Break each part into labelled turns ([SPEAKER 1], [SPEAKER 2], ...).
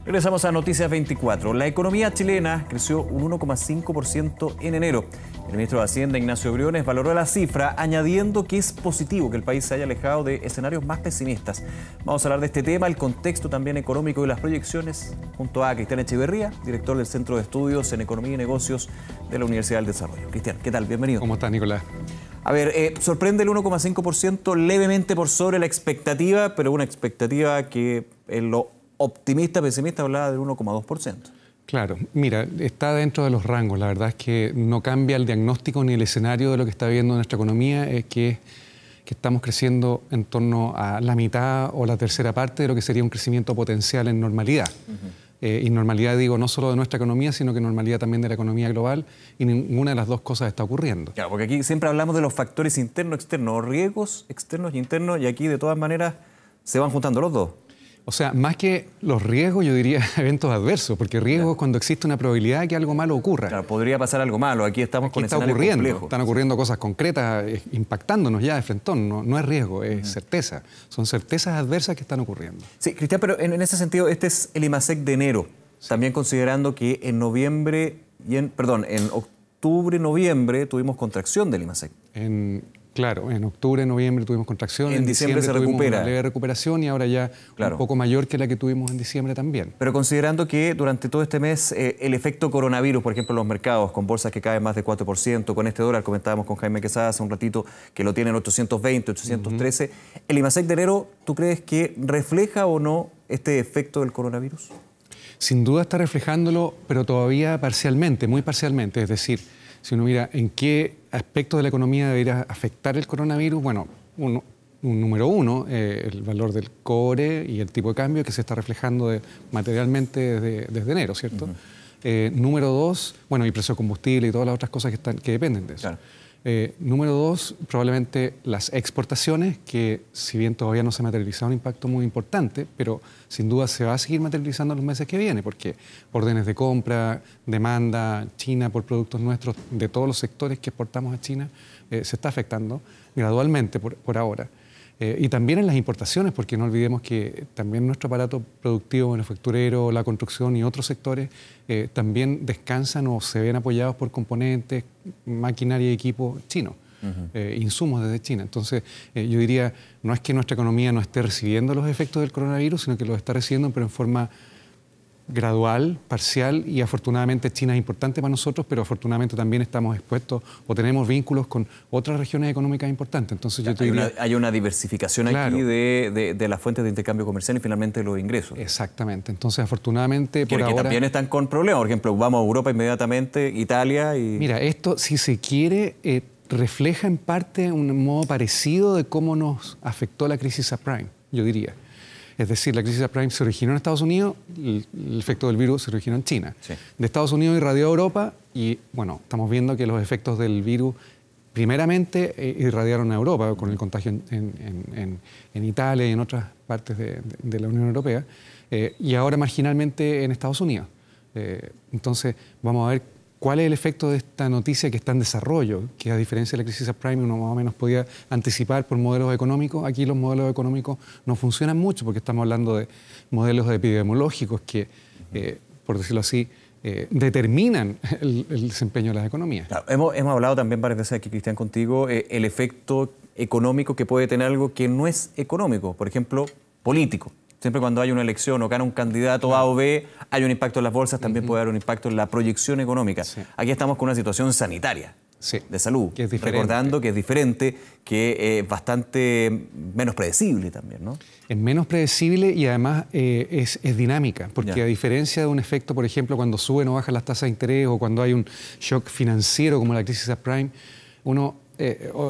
[SPEAKER 1] Regresamos a Noticias 24. La economía chilena creció un 1,5% en enero. El ministro de Hacienda, Ignacio Briones, valoró la cifra, añadiendo que es positivo que el país se haya alejado de escenarios más pesimistas. Vamos a hablar de este tema, el contexto también económico y las proyecciones, junto a Cristian Echeverría, director del Centro de Estudios en Economía y Negocios de la Universidad del Desarrollo. Cristian, ¿qué tal? Bienvenido.
[SPEAKER 2] ¿Cómo estás, Nicolás?
[SPEAKER 1] A ver, sorprende el 1,5%, levemente por sobre la expectativa, pero una expectativa que en lo optimista, pesimista, hablaba del 1,2%.
[SPEAKER 2] Claro, mira, está dentro de los rangos. La verdad es que no cambia el diagnóstico ni el escenario de lo que está viviendo nuestra economía, que estamos creciendo en torno a la mitad o la tercera parte de lo que sería un crecimiento potencial en normalidad. Y normalidad, digo, no solo de nuestra economía, sino que normalidad también de la economía global, y ninguna de las dos cosas está ocurriendo.
[SPEAKER 1] Claro, porque aquí siempre hablamos de los factores internos, externos, riesgos externos y internos, y aquí de todas maneras se van juntando los dos.
[SPEAKER 2] O sea, más que los riesgos, yo diría eventos adversos, porque riesgo es cuando existe una probabilidad de que algo malo ocurra.
[SPEAKER 1] Claro, podría pasar algo malo, aquí estamos con escenarios complejos.
[SPEAKER 2] Están ocurriendo cosas concretas, impactándonos ya de frentón, no es riesgo, es certeza. Son certezas adversas que están ocurriendo.
[SPEAKER 1] Sí, Cristian, pero en ese sentido, este es el IMACEC de enero, también considerando que en octubre, noviembre tuvimos contracción del IMACEC.
[SPEAKER 2] Claro, en octubre, noviembre tuvimos contracción.
[SPEAKER 1] En diciembre se
[SPEAKER 2] tuvimos
[SPEAKER 1] recupera.
[SPEAKER 2] una leve recuperación y ahora ya un poco mayor que la que tuvimos en diciembre también.
[SPEAKER 1] Pero considerando que durante todo este mes el efecto coronavirus, por ejemplo, en los mercados, con bolsas que caen más de 4%, con este dólar, comentábamos con Jaime Quesada hace un ratito, que lo tienen 820, 813, ¿el IMACEC de enero, tú crees que refleja o no este efecto del coronavirus?
[SPEAKER 2] Sin duda está reflejándolo, pero todavía parcialmente, muy parcialmente. Es decir, si uno mira en qué aspectos de la economía debería afectar el coronavirus, bueno, número uno, el valor del cobre y el tipo de cambio que se está reflejando materialmente desde enero, ¿cierto? Número dos, bueno, y precio de combustible y todas las otras cosas que dependen de eso.
[SPEAKER 1] Claro.
[SPEAKER 2] Número dos, probablemente las exportaciones, que si bien todavía no se ha materializado un impacto muy importante, pero sin duda se va a seguir materializando en los meses que vienen, porque órdenes de compra, demanda, China por productos nuestros, de todos los sectores que exportamos a China, se está afectando gradualmente por ahora. Y también en las importaciones, porque no olvidemos que también nuestro aparato productivo, manufacturero, la construcción y otros sectores también descansan o se ven apoyados por componentes, maquinaria y equipo chinos, insumos desde China. Entonces, yo diría, no es que nuestra economía no esté recibiendo los efectos del coronavirus, sino que los está recibiendo, pero en forma gradual, parcial, y afortunadamente China es importante para nosotros, pero afortunadamente también estamos expuestos o tenemos vínculos con otras regiones económicas importantes. Entonces yo te diría,
[SPEAKER 1] hay una diversificación, claro, aquí de las fuentes de intercambio comercial y finalmente de los ingresos.
[SPEAKER 2] Exactamente. Entonces afortunadamente por ahora...
[SPEAKER 1] Que también están con problemas. Por ejemplo, vamos a Europa inmediatamente, Italia y...
[SPEAKER 2] Mira, esto, si se quiere, refleja en parte un modo parecido de cómo nos afectó la crisis subprime, yo diría. Es decir, la crisis subprime se originó en Estados Unidos, el efecto del virus se originó en China. Sí. De Estados Unidos irradió a Europa y, bueno, estamos viendo que los efectos del virus primeramente irradiaron a Europa con el contagio en Italia y en otras partes de la Unión Europea y ahora marginalmente en Estados Unidos. Entonces, vamos a ver cuál es el efecto de esta noticia que está en desarrollo, que a diferencia de la crisis subprime uno más o menos podía anticipar por modelos económicos. Aquí los modelos económicos no funcionan mucho porque estamos hablando de modelos epidemiológicos que, por decirlo así, determinan el desempeño de las economías. Claro,
[SPEAKER 1] hemos hablado también varias veces aquí, Cristian, contigo, el efecto económico que puede tener algo que no es económico, por ejemplo, político. Siempre cuando hay una elección o gana un candidato A o B, hay un impacto en las bolsas, también puede haber un impacto en la proyección económica. Sí. Aquí estamos con una situación sanitaria, de salud,
[SPEAKER 2] que es diferente.
[SPEAKER 1] Recordando que es diferente, que es bastante menos predecible también, ¿no?
[SPEAKER 2] Es menos predecible y además es dinámica, porque a diferencia de un efecto, por ejemplo, cuando suben o bajan las tasas de interés o cuando hay un shock financiero como la crisis subprime,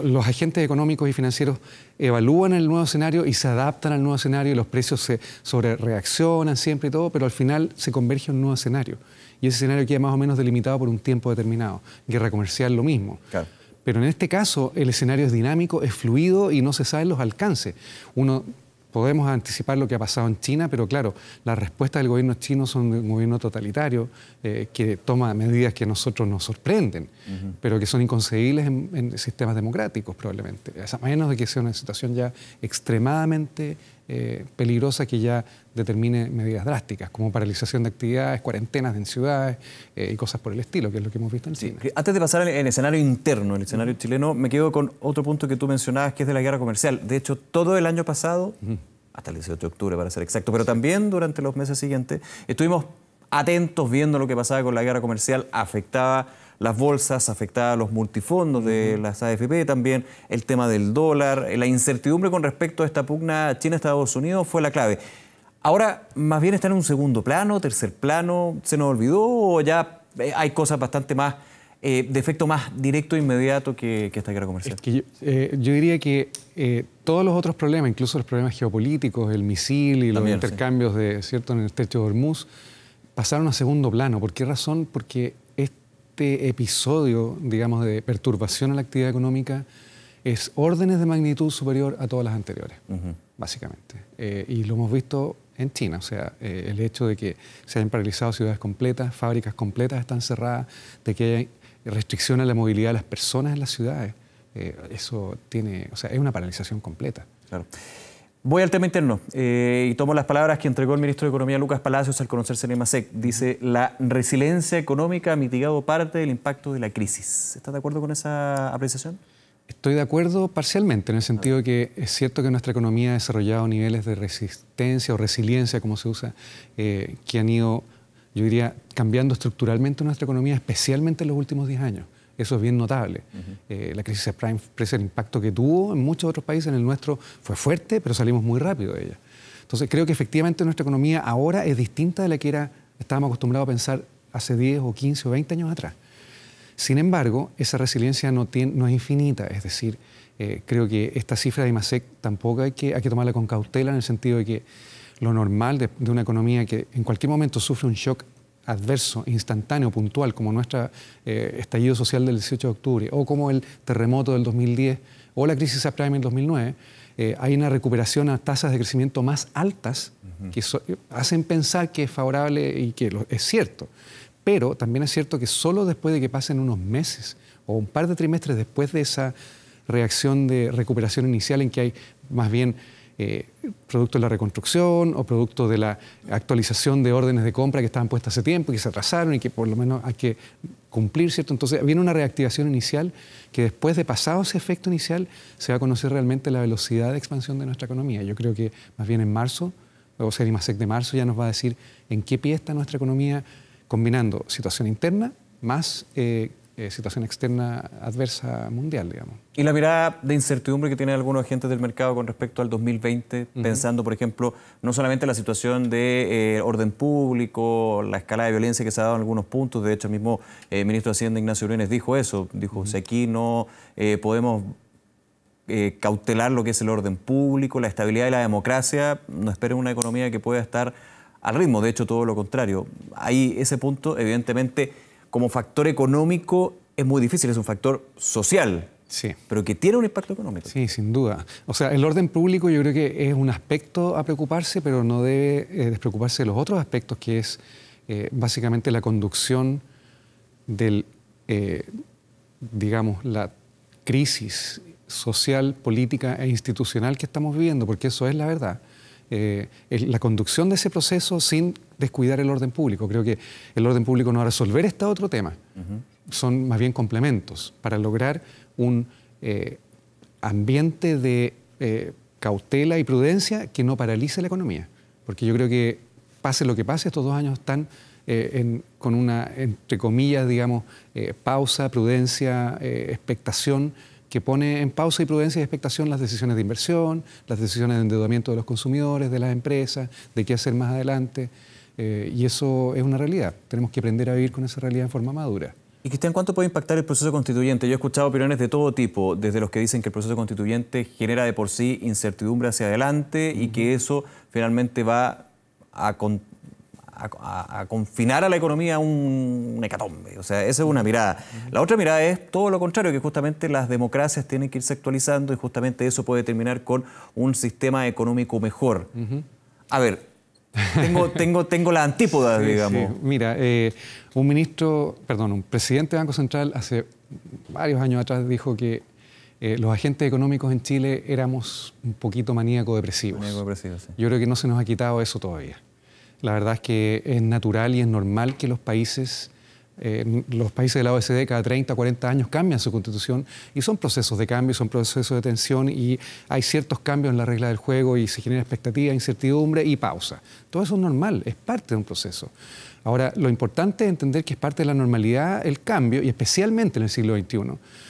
[SPEAKER 2] los agentes económicos y financieros evalúan el nuevo escenario y se adaptan al nuevo escenario y los precios se sobrereaccionan siempre y todo, pero al final se converge a un nuevo escenario. Y ese escenario queda más o menos delimitado por un tiempo determinado. Guerra comercial, lo mismo. Claro. Pero en este caso el escenario es dinámico, es fluido y no se saben los alcances. Podemos anticipar lo que ha pasado en China, pero claro, las respuestas del gobierno chino son de un gobierno totalitario que toma medidas que a nosotros nos sorprenden, pero que son inconcebibles en sistemas democráticos probablemente, a menos de que sea una situación ya extremadamente peligrosa que ya determine medidas drásticas, como paralización de actividades, cuarentenas en ciudades y cosas por el estilo, que es lo que hemos visto en China.
[SPEAKER 1] Antes de pasar al escenario interno, el escenario chileno, me quedo con otro punto que tú mencionabas, que es de la guerra comercial. De hecho, todo el año pasado, hasta el 18 de octubre para ser exacto, pero también durante los meses siguientes, estuvimos atentos viendo lo que pasaba con la guerra comercial, afectaba las bolsas, afectaba a los multifondos de las AFP también, el tema del dólar, la incertidumbre con respecto a esta pugna China-Estados Unidos fue la clave. Ahora, más bien está en un segundo plano, tercer plano, ¿se nos olvidó o ya hay cosas bastante más, de efecto más directo e inmediato que esta guerra comercial?
[SPEAKER 2] Es que yo diría que todos los otros problemas, incluso los problemas geopolíticos, el misil y los intercambios ¿cierto?, en el estrecho de Hormuz, pasaron a segundo plano. ¿Por qué razón? Porque este episodio, digamos, de perturbación a la actividad económica es órdenes de magnitud superior a todas las anteriores, básicamente. Y lo hemos visto en China, o sea, el hecho de que se hayan paralizado ciudades completas, fábricas completas están cerradas, de que hay restricción a la movilidad de las personas en las ciudades, eso tiene, o sea, es una paralización completa.
[SPEAKER 1] Claro. Voy al tema interno y tomo las palabras que entregó el ministro de Economía, Lucas Palacios, al conocerse en IMASEC. Dice, la resiliencia económica ha mitigado parte del impacto de la crisis. ¿Estás de acuerdo con esa apreciación?
[SPEAKER 2] Estoy de acuerdo parcialmente, en el sentido de que es cierto que nuestra economía ha desarrollado niveles de resistencia o resiliencia, como se usa, que han ido, yo diría, cambiando estructuralmente nuestra economía, especialmente en los últimos 10 años. Eso es bien notable. La crisis subprime, el impacto que tuvo en muchos otros países, en el nuestro fue fuerte, pero salimos muy rápido de ella. Entonces creo que efectivamente nuestra economía ahora es distinta de la que estábamos acostumbrados a pensar hace 10 o 15 o 20 años atrás. Sin embargo, esa resiliencia no es infinita, es decir, creo que esta cifra de IMASEC tampoco hay que tomarla con cautela, en el sentido de que lo normal de una economía que en cualquier momento sufre un shock adverso, instantáneo, puntual, como nuestro estallido social del 18 de octubre, o como el terremoto del 2010, o la crisis subprime en 2009, hay una recuperación a tasas de crecimiento más altas que hacen pensar que es favorable y que es cierto. Pero también es cierto que solo después de que pasen unos meses o un par de trimestres después de esa reacción de recuperación inicial en que hay más bien producto de la reconstrucción o producto de la actualización de órdenes de compra que estaban puestas hace tiempo y que se atrasaron y que por lo menos hay que cumplir, ¿cierto? Entonces viene una reactivación inicial que después de pasado ese efecto inicial se va a conocer realmente la velocidad de expansión de nuestra economía. Yo creo que más bien en marzo, o sea, el IMASEC de marzo ya nos va a decir en qué pie está nuestra economía, combinando situación interna más situación externa adversa mundial, digamos.
[SPEAKER 1] Y la mirada de incertidumbre que tienen algunos agentes del mercado con respecto al 2020, pensando, por ejemplo, no solamente la situación de orden público, la escalada de violencia que se ha dado en algunos puntos. De hecho, el mismo ministro de Hacienda, Ignacio Briones, dijo eso. Dijo, si aquí no podemos cautelar lo que es el orden público, la estabilidad y la democracia, no esperen una economía que pueda estar al ritmo. De hecho, todo lo contrario. Ahí ese punto, evidentemente, como factor económico es muy difícil, es un factor social,
[SPEAKER 2] sí,
[SPEAKER 1] pero que tiene un impacto económico.
[SPEAKER 2] Sí, sin duda. O sea, el orden público yo creo que es un aspecto a preocuparse, pero no debe despreocuparse de los otros aspectos, que es básicamente la conducción del, digamos, la crisis social, política e institucional que estamos viviendo, porque eso es la verdad. La conducción de ese proceso sin descuidar el orden público. Creo que el orden público no va a resolver este otro tema. Son más bien complementos para lograr un ambiente de cautela y prudencia que no paralice la economía. Porque yo creo que pase lo que pase, estos 2 años están con una, entre comillas, digamos, pausa, prudencia, expectación, que pone en pausa y prudencia y expectación las decisiones de inversión, las decisiones de endeudamiento de los consumidores, de las empresas, de qué hacer más adelante. Y eso es una realidad. Tenemos que aprender a vivir con esa realidad en forma madura.
[SPEAKER 1] Y Cristian, ¿cuánto puede impactar el proceso constituyente? Yo he escuchado opiniones de todo tipo, desde los que dicen que el proceso constituyente genera de por sí incertidumbre hacia adelante y que eso finalmente va a confinar a la economía a un hecatombe. O sea, esa es una mirada. La otra mirada es todo lo contrario, que justamente las democracias tienen que irse actualizando y justamente eso puede terminar con un sistema económico mejor. A ver, tengo la antípoda, sí, digamos.
[SPEAKER 2] Sí. Mira, un presidente del Banco Central hace varios años atrás dijo que los agentes económicos en Chile éramos un poquito maníaco-depresivos.
[SPEAKER 1] Maníaco-depresivo, sí.
[SPEAKER 2] Yo creo que no se nos ha quitado eso todavía. La verdad es que es natural y es normal que los países de la OECD cada 30, 40 años cambian su constitución y son procesos de cambio, son procesos de tensión y hay ciertos cambios en la regla del juego y se genera expectativa, incertidumbre y pausa. Todo eso es normal, es parte de un proceso. Ahora, lo importante es entender que es parte de la normalidad el cambio y especialmente en el siglo XXI.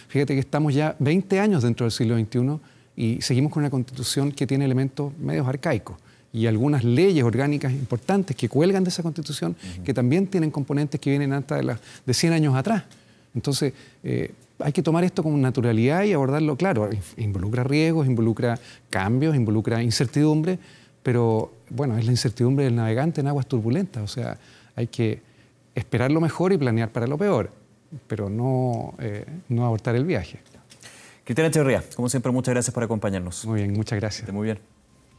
[SPEAKER 2] Fíjate que estamos ya 20 años dentro del siglo XXI y seguimos con una constitución que tiene elementos medios arcaicos y algunas leyes orgánicas importantes que cuelgan de esa Constitución, que también tienen componentes que vienen hasta de 100 años atrás. Entonces, hay que tomar esto con naturalidad y abordarlo, claro, involucra riesgos, involucra cambios, involucra incertidumbre, pero bueno, es la incertidumbre del navegante en aguas turbulentas, o sea, hay que esperar lo mejor y planear para lo peor, pero no abortar el viaje.
[SPEAKER 1] Cristian Echeverría, como siempre, muchas gracias por acompañarnos.
[SPEAKER 2] Muy bien, muchas gracias.
[SPEAKER 1] Muy bien.